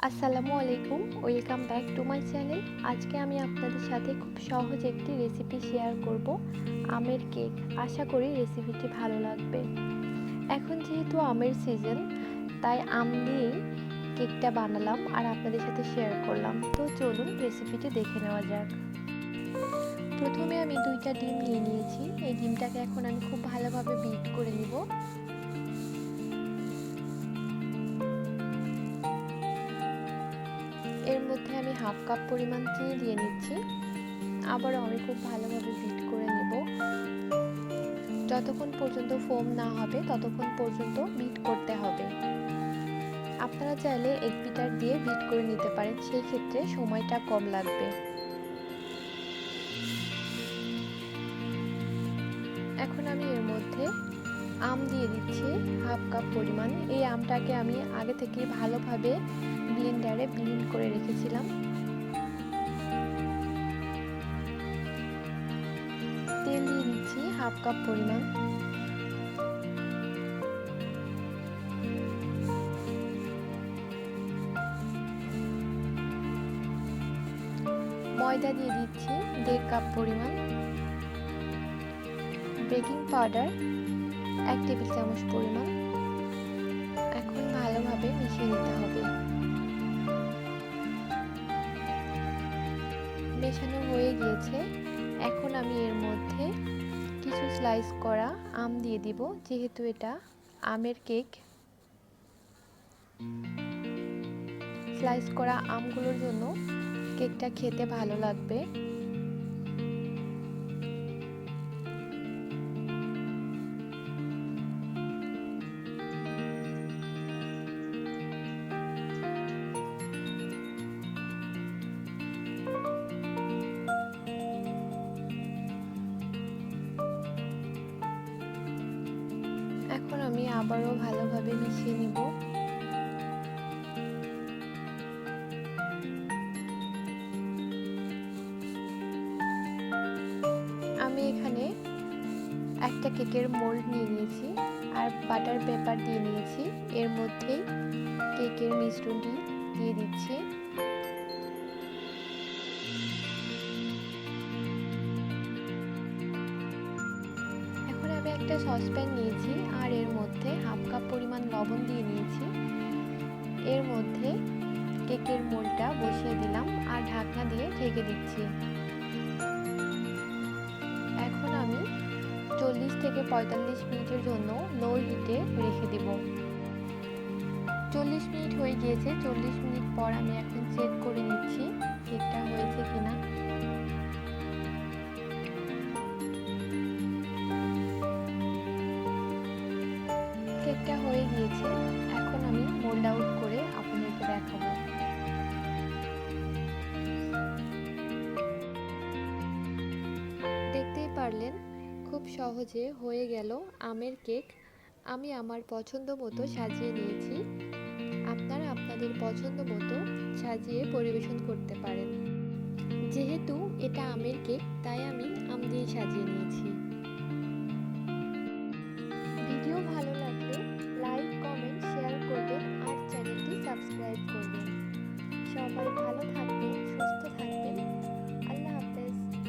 আসসালামু আলাইকুম, welcome back to my channel. আজকে আমি আপনাদের সাথে খুব সহজ একটি রেসিপি শেয়ার করব, আমের কেক। আশা করি রেসিপিটি ভালো লাগবে। এখন যেহেতু আমের সিজন, তাই আম দিয়েই কেকটা বানালাম আর আপনাদের সাথে শেয়ার করলাম। তো চলুন রেসিপিটি দেখে নেওয়া যাক। প্রথমে আমি 2টা ডিম নিয়ে নিয়েছি। এই ডিমটাকে এখন আমি খুব ভালোভাবে বিট করে নিব। এর মধ্যে আমি হাফ কাপ পরিমাণ চিনি দিয়ে নিচ্ছি। আবারও আমি খুব ভালোভাবে বিট করে নেব। যতক্ষণ পর্যন্ত ফোম না হবে ততক্ষণ পর্যন্ত বিট করতে হবে। আপনারা চাইলে এগ বিটার দিয়ে বিট করে নিতে পারেন, সেই ক্ষেত্রে সময়টা কম লাগবে। এখন আমি এর মধ্যে আম দিয়ে দিচ্ছি হাফ কাপ পরিমাণ। এই আমটাকে আমি আগে থেকে ভালোভাবে ব্লেন্ডারে ব্লেন্ড করে রেখেছিলাম। তেল দিয়ে দিচ্ছি হাফ কাপ পরিমাণ। ময়দা দিয়ে দিচ্ছি 1.5 কাপ পরিমাণ। বেকিং পাউডার 1 টেবিল চামচ পরিমাণ। এখন ভালোভাবে মিশিয়ে নিতে হবে। মেশানো হয়ে গিয়েছে। এখন আমি এর মধ্যে কিছু স্লাইস করা আম দিয়ে দিব, যেহেতু এটা আমের কেক। স্লাইস করা আমগুলোর জন্য কেকটা খেতে ভালো লাগবে। এখন আমি আবারও ভালোভাবে মিশিয়ে নিব। আমি এখানে একটা কেকের মোল্ড নিয়ে নিয়েছি আর বাটার পেপার দিয়ে নিয়েছি। এর মধ্যেই কেকের মিশ্রণটি দিয়ে দিচ্ছি। এখন আমি একটা সসপ্যান নিয়েছি আর এর মধ্যে হাফ কাপ পরিমাণ লবণ দিয়ে নিয়েছি। এর মধ্যে কেকের মোল্ডটা বসিয়ে দিলাম আর ঢাকনা দিয়ে ঢেকে দিচ্ছি। এখন আমি 40 থেকে 45 মিনিটের জন্য লো হিটে রেখে দেব। 40 মিনিট হয়ে গিয়েছে। 40 মিনিট পর আমি এখন চেক করে নিচ্ছি কেকটা হয়েছে কিনা। কেকটা হয়ে গিয়েছে। এখন আমি মোল্ড আউট করে আপনাদেরকে দেখাবো। দেখতেই পারলেন খুব সহজে হয়ে গেল আমের কেক। আমি আমার পছন্দ মতো সাজিয়ে নিয়েছি। আপনারা আপনাদের পছন্দ মতো সাজিয়ে পরিবেশন করতে পারেন। যেহেতু এটা আমের কেক, তাই আমি আম দিয়ে সাজিয়ে নিয়েছি।